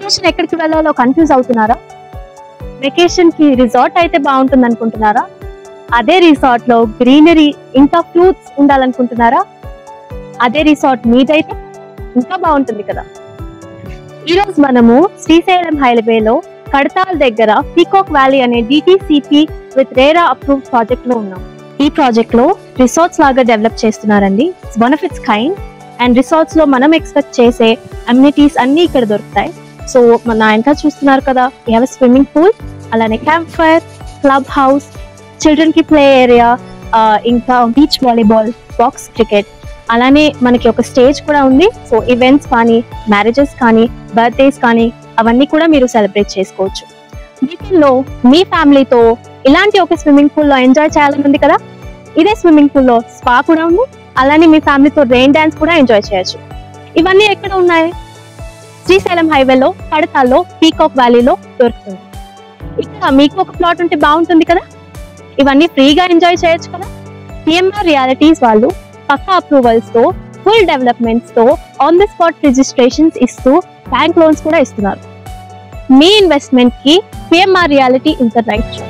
Vacation ఎక్కడికి వెళ్ళాలో confuse అవుతున్నారా? వెకేషన్ కి రిసార్ట్ అయితే బాగుంటుంది అనుకుంటున్నారా? అదే రిసార్ట్ లో గ్రీనరీ ఇంకా ఫ్రూట్స్ ఉండాలనుకుంటున్నారా? అదే రిసార్ట్ మీదైతే ఇంకా బాగుంటుంది కదా. ఈరోజు మనము శ్రీశైలం హైవేలో కడతాల్ దగ్గర పీకాక్ వ్యాలీ అనే DTCP with RERA approve project లో ఉన్నాం. ఈ ప్రాజెక్ట్ లో రిసార్ట్స్ లాగా డెవలప్ చేస్తున్నారండి. One of it's kind. And resorts లో మనం ఎక్స్పెక్ట్ చేసే అమ్యూనిటీస్ అన్ని ఇక్కడ దొరుకుతాయి. సో మన ఇంకా చూస్తున్నారు కదా, వీ హ్యావ్ స్విమ్మింగ్ పూల్, అలానే camp fire, club house, children కి ప్లే ఏరియా, ఇంకా బీచ్ వాలీబాల్, బాక్స్ క్రికెట్, అలానే మనకి ఒక స్టేజ్ కూడా ఉంది. సో ఈవెంట్స్ కానీ, మ్యారేజెస్ కానీ, బర్త్డేస్ కానీ అవన్నీ కూడా మీరు సెలబ్రేట్ చేసుకోవచ్చు. వీటిల్లో మీ ఫ్యామిలీతో ఇలాంటి ఒక స్విమ్మింగ్ పూల్ లో ఎంజాయ్ చేయాలని ఉంది కదా. ఇదే స్విమ్మింగ్ పూల్ లో స్పా కూడా ఉంది. అలానే మీ ఫ్యామిలీతో రెయిన్ డాన్స్ కూడా ఎంజాయ్ చేయొచ్చు. ఇవన్నీ ఎక్కడ ఉన్నాయి? శ్రీశైలం హైవేలో కడతాల్లో పీకాక్ వ్యాలీలో దొరుకుతుంది. ఇక్కడ మీకు ఒక ప్లాట్ ఉంటే బాగుంటుంది కదా. ఇవన్నీ ఫ్రీగా ఎంజాయ్ చేయొచ్చు కదా. పిఎంఆర్ రియాలిటీస్ వాళ్ళు పక్కా అప్రూవల్స్ తో, ఫుల్ డెవలప్మెంట్స్ తో, ఆన్ ది స్పాట్ రిజిస్ట్రేషన్స్ ఇస్తూ బ్యాంక్ లోన్స్ కూడా ఇస్తున్నారు. మీ ఇన్వెస్ట్మెంట్ కి PMR reality is the right choice.